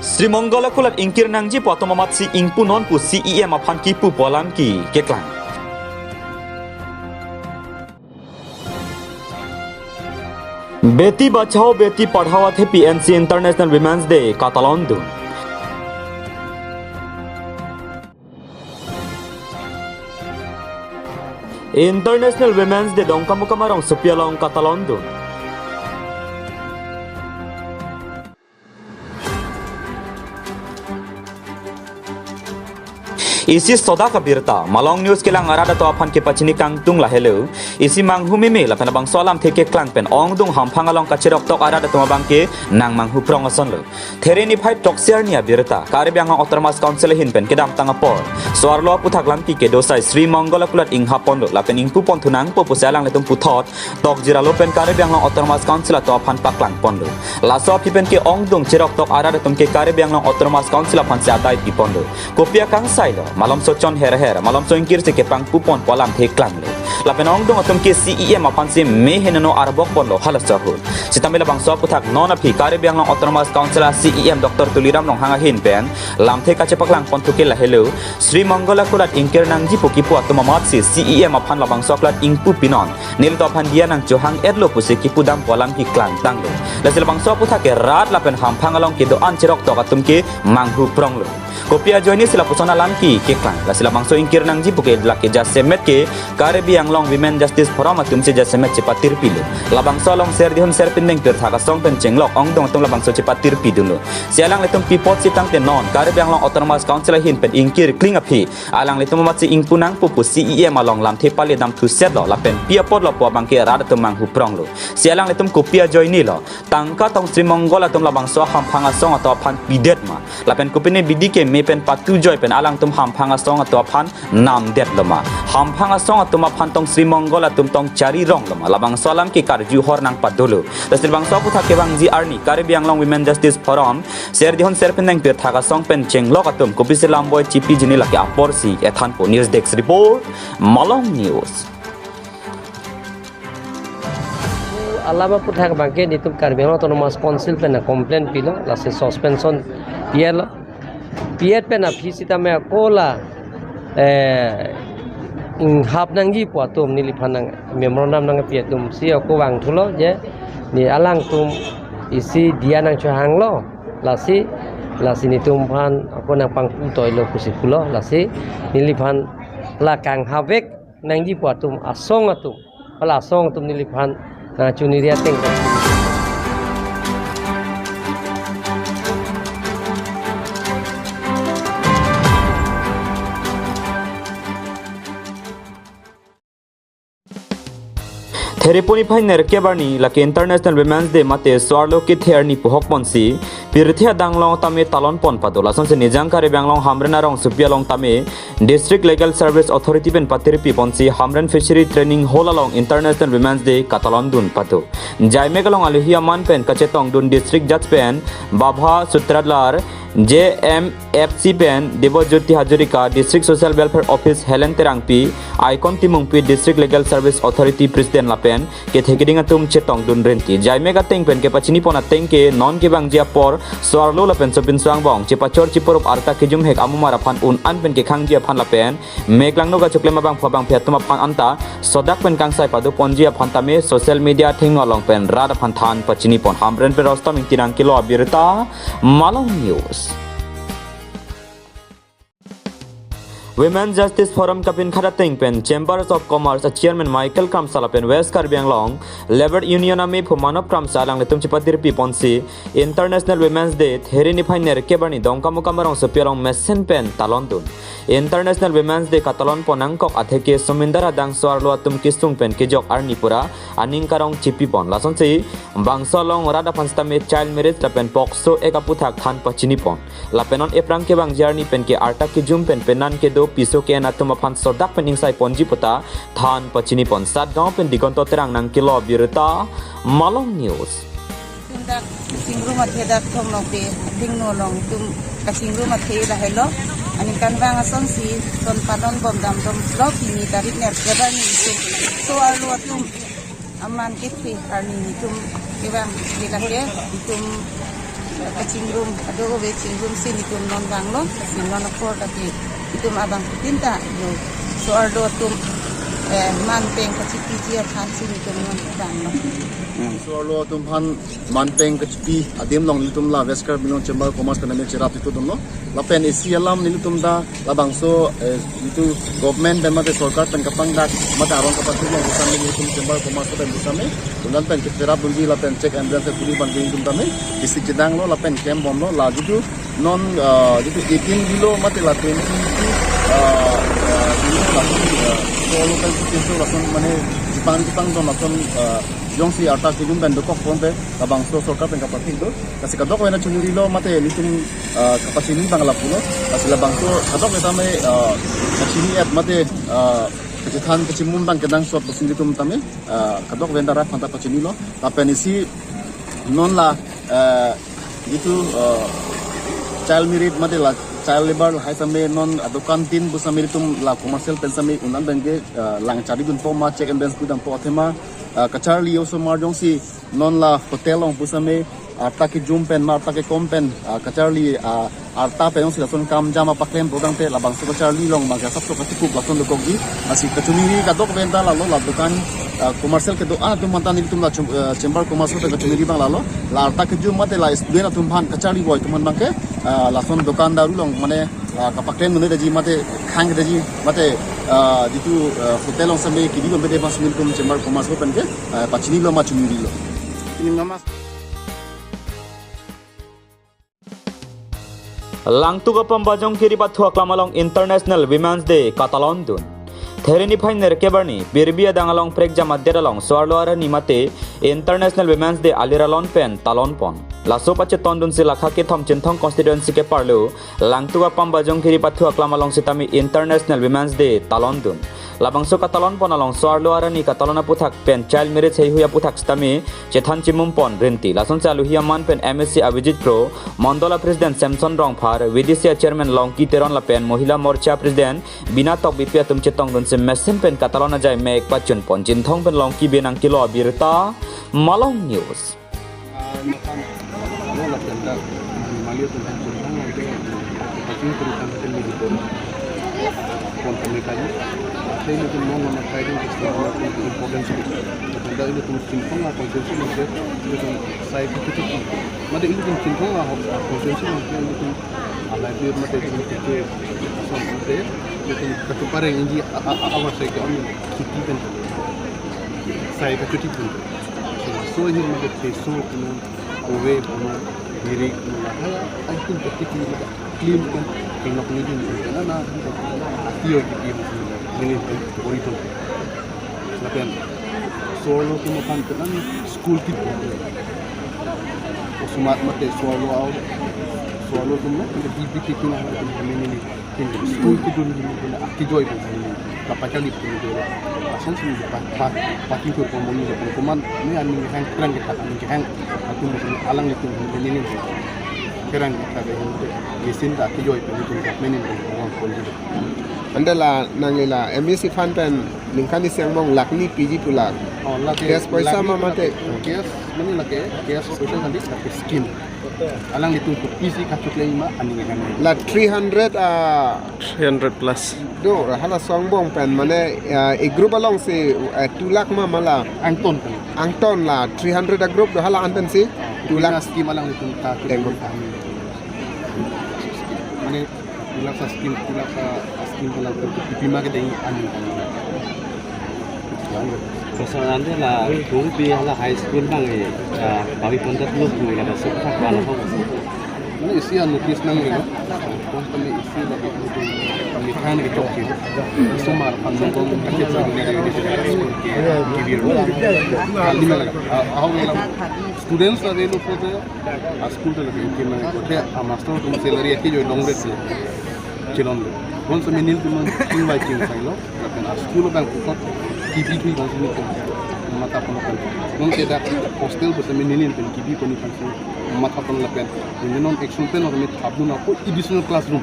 Sri Mongola kulat ingkir nangji potomamat si ingpu non pu CEM apan kipu polam ki keklang. Beti bachao beti padhao the PNC International Women's Day Catalan. International Women's Day dong kamu kamarong supialong Catalan. Isi soda kabirta malong news kelang arada to apan ke pachini kang tung la hello isi manghu meme la panabang solam theke klang pen ong dung ham phangalong kachirok tok arada to mabang ke nang manghu prong ason lo thereni phai toxier nia birta karbyang otormas council hin pen kedam tanga por swarlo puthak lampi ke dosai Sri Mongola kulat ing hapon lo la pen ing pu pon thunang po pusalang letum puthot tok jiralo pen karbyang otormas council to apan paklang pon lo la so pen ke ong dung chirok tok arada tum ke karbyang otormas council apan sa dai pi pon lo kopia kang sai lo malam sochon her malam so ingkir se ke pang pupon polam the klang le la penong dong atom ke CEM apan se me henano arbok pon lo halas chahu sitamela bang so puthak nona phi kare byang long autonomous council CEM Dr Tuliram long hanga hin pen lam the ka chepaklang pon thuke la hello Sri Mongola kulat ingkir nang ji puki pu atomamat se CEM apan la bang so klat ingpu pinon nil to phan dia nang johang edlo pu se ki pudam polam ki klang tang lo la sel bang so puthak ke rat la pen ham phangalong ke do an chirok to atum ke manghu prong lo kopia joini sila pusona lamki ke klang la sila bangso ingkir nang ji puke la ke jasemet ke Caribbean long women justice forum atum se jasemet cepatir pilu la bangso long ser dihon ser pindeng per thaga song pen chenglok ong dong tung la bangso cepatir pidulo sialang letum pipot sitang te non Caribbean long autonomous council hin pen ingkir kling api alang letum mat si ingpunang pupu CEM along lam the pale dam thu set lo la pen pia pot lo po bangke rad tum manghu prong lo sialang letum kopia joini lo tangka tong Sri Mongola tum la bangso ham phanga song atau phan pidet ma la pen kopine bidike me pen patu joy pen alang tum ham phanga song atau phan nam det lama ham phanga song atau phan tong Sri Mongola tum tong cari rong lama labang salam ke karju hor nang padolo tasir bang so putha ke bang ji arni Caribbean long women justice forum ser dihon ser pen nang per thaga song pen chenglok atum kopiselam boy chipi jini la ke aporsi ethan po news desk report malong news alaba puthak bangke nitum Caribbean autonomous council pen complaint pilo la se suspension pielo piet pen aphisita me kola hap nangji puatum nili phanang memorandum nang piatum si ko wang thulo je ni alang tum isi dia nang chahang lo lasi ni tum phan ko nang pang toy lo kusi khulo lasi nili phan la kang havek nangji puatum asong atum pala asong tum nili phan chuniria teng Thereponi phai nerke barni la ke International Women's Day mate swarlo ke therni pohok ponsi pirthia danglong tame talon pon padola son se nijang kare banglong hamrena rong supialong tame District Legal Service Authority pen patirpi ponsi hamren fishery training holalong International Women's Day Catalan dun pato jaime galong alihia man pen kachetong dun district judge pen babha sutradlar JMFC pen Debojyoti Hazarika District Social Welfare Office Helen Terangpi Icon Timungpi District Legal Service Authority President Lapen ke thekiding atum chetong dun renti jaime ga teng pen ke pachini pona teng ke non ke bang jia por swarlo lapen sopin swang bong chepachor chiporop arta ke jum hek amumara phan un an pen ke khang jia phan lapen meklang no ga chuklema bang phobang phetuma phan anta sodak pen kang sai padu ponjia phan tame social media thing along pen rada phan than pachini pon hamren pe rostam intinang kilo abirta malong news Women Justice Forum kapin kharateng pen Chambers of Commerce Chairman Michael Kramsala pen West Caribbean long Labor Union ame phumanop Kramsala letum chipadir pi ponsi International Women's Day therini phainer kebani dongka mukamarong sopiarong messen pen talondun International Women's Day Catalan ponangkok atheke somindara dang swarlo atum kistung pen kejok arnipura aning karong chipi pon lason sei bangsolong rada panstame child marriage lapen pokso ekaputhak than pachini pon lapenon eprang ke bang journey pen ke arta ke jum pen penan ke do piso ke na tuma phan sodak pen insai ponji puta than pachini pon sat gaw pen digonto terang nang kilo birta malong news tindak singru mathe dak thom no pe ding no long tum ka singru mathe la hello ani kan bang ason si son padon bom dam dom lo pini tarik ner keba ni so alu atum aman kit fi arni tum ke bang dikake tum kacingrum ado go be cingrum sin itum non bang lo sin non for tapi itum abang tinta yo so ardo tum man peng kacipi dia kan sin itum non bang lo Suarlo tumhan manpeng kecipi adim long litum la Westcar Bilong Chamber Commerce Economic Cerap itu dong lapen isi alam litum da labang so itu government dan mate sorkar pen kapang dak mate aron kapatu long usame litum Chamber Commerce pen usame ulan pen cerap bunji lapen check and balance puri ban litum tame isi jedang lo lapen kem bom lo la itu non itu 18 kilo mate la 20 solo kan itu langsung mana Jepang dong langsung Jong si arta kujum ben dokok pompe abang so sorkar pen kapati itu kasi kadok wena cumuri lo mate litum kapasini bang lapulo kasi labang so kadok wena me kasini at mate kejitan kecimun bang kedang suat pesin litum tame kadok wena rap mata kasini lo tapi isi non la itu child marriage mate la child labor hai same non adukan tin busame litum la commercial pensame unan benge lang cari gun poma check and balance kudang po thema kacharli oso marjong si non la hotel ong pusame arta ki jumpen marta ki kompen kacharli arta pe ong si lason kam jama paklem program pe labang so kacharli long mag sab so katiku lason lokog gi asi kachumiri kadok benta lalo la dukan commercial ke do tu mantan itu la chamber commercial pe kachumiri bang lalo la arta ki jum mate la student atum bhan kacharli boy tuman bang ke lason dukandaru long mane kapaklem nune daji mate khang daji mate itu hotel ong sampai kini gombe de pas minum chamber komas ko penke pachini lo machumiri lo ini nama Langtu ka pambajong kiri pathu aklamalong International Women's Day Catalan dun Therini Phainer kebarni Birbia dangalong prekja madderalong Swarloara nimate International Women's Day aliralon pen talon pon Laso pache tondun si lakha ke thom chinthong constituency ke parlo langtu ka pambajong kiri pathu aklamalong sitami International Women's Day talon dun labangso katalon pon along Swarloara ni katalona puthak pen child marriage hei huya puthak stami chethan chimum pon rinti lason chalu hiya man pen MSC Abhijit Pro Mondola President Samson Rongphar VDC Chairman Longki Teron la pen Mohila Morcha President Bina Tok BPA tum chetong dun se messen pen katalona jai mek pachun pon chinthong pen Longki benang kilo birta Malong News saya itu mau menaikkan importansi dan itu mungkin lah konsumsi mungkin itu saya itu mana itu mungkin lah konsumsi mungkin itu ala dia mata itu sampai itu ketuparan ini awak saya kami cuti dan saya cuti pun so ini mungkin peso pun kowe pun diri lah aku pasti clean kan kena pengen karena dia gitu ini original. Lapian solo tu makan kan school kita. Semat mate solo tu nak kita BBT tu nak ini school tu dulu ni akti joy tu. Kapal kali tu ni. Asal sini pati tu pemoni tu kuman ni ani hang kerang kita ani hang aku alang itu ini kerang kita tu. Mesin tak akti joy tu ni orang polisi. Andala nangila MBC fan pen lingkani siang mong lakni PG pula. Oh, laki. Kes paisa mama te. Kes mana laki? Kes social nanti tapi skin. Alang itu PC kacuk lima ani kan. La 300 plus. do hala song bong pen mane e group along se 2 lakh ma mala Angton. angton la 300 a group do hala anten se 2 lakh skim alang itu kacuk. Tengok. Mana tulak sa skin alang itu bima ke dai ani. Persoalan dia lah, dulu dia lah high school bang ni, bagi kontak lu tu lah masuk tak kalau Mana isi anu kis nang ni, kau kami isi lagi kami kan kita okey. Semua pandang kau kacau sa ni lagi di biru. Kali mana? Aku ni lah students lah dia lupa tu, school tu lagi mungkin mana? Kau master tu salary aku jual dongret sih, cilon. Kau seminil tu mana tinggal cium saya lo, tapi school bang kau kibi tu kau sini mata penukan. Kau tidak hostel bersama nilin pen kibi kau ni pun mata penukan. Ini non eksultan orang itu abdul aku additional classroom.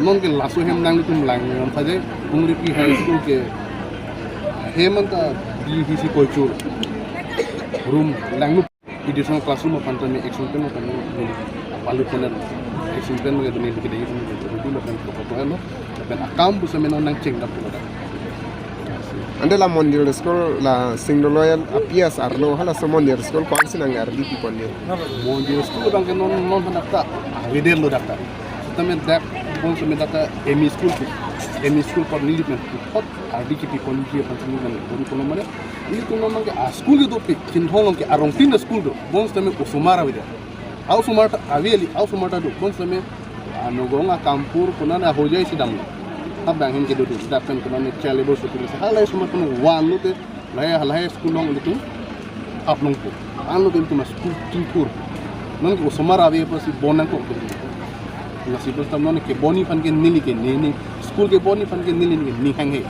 Non ke lasu hem nang itu melang. Nam saja umur pi high school ke hemanta di sisi kocur room lang Edition classroom of Pantami action pen of Palu Poner action pen with the name of the Edition dan account bisa menonang ceng dah pula. Anda la mondir school la singdo loyal apias arlo hala so mondir school kwan sinang ardi pi kondir. Mau di school bang ke non daftar, video lo daftar. Tapi dak pun semen daftar ME school for nili pen hot ardi ki pon ki pantami kan buru kono mana. Ini tu nomang ke school itu pi kin holong ke arong tin school do. Bon semen usumara video. Au sumata aveli au sumata do. Bon semen gonga kampur kunana hojai sidam. Abang hen ke do dapat kunana chalebo school halai semua tu wan lu te lahai school long itu aplong po. Anu tu mas school timpur. Non ko somara ave pasi bonan ko. Nasi bos tam non ke boni fan ke nili ke nini school ke boni fan ke nili ke ni hang he.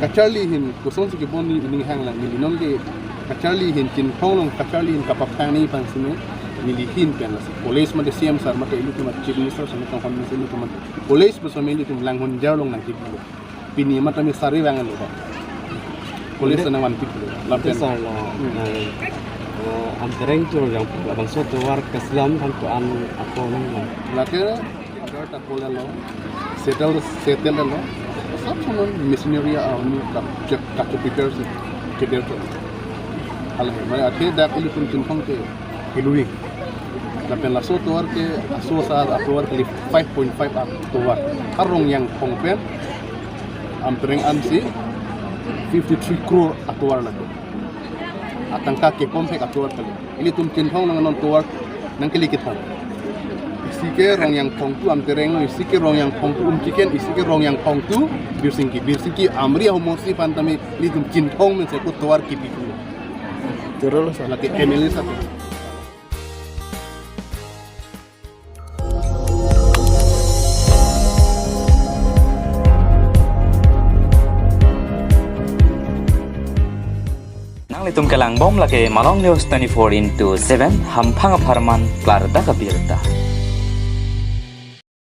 Kacali hin ko son ke boni ni hang la nili non ke kacali hin kin thong kacali hin kapapani fan sine nilihin pen las police ma de CM sar ma te ilu tuma chief minister sa ma kon minister tuma police beso me ilu tum langhon jarlong nang kipu pini ma tami sari wangan lo police na wan kipu la pen Besar lah. Am tereng tu yang abang soto war keslam kan tu an apa nang. la ke agar ta pola lo settle lo sab sonon missionary a unu ka prepare se ke der to ala me ate da ilu tum tin phong ke iluing la pen la soto war ke aso sa war ke 5.5 up to war arong yang pongpen am tereng an si 53 crore atuar na to atang ka ke kompe atuar kali ili tum tin thong nang non tuar nang kelikit hong isike rong yang pong tu am tereng isike rong yang pong tu chicken isike rong yang pong tu birsingki amri homosi pantami li tum tin thong men se ko tuar ki pi Terus la ke MLA sa Nang litum kelang bom lagi Malong News 24/7 hampang aparman Klarda Kabirta.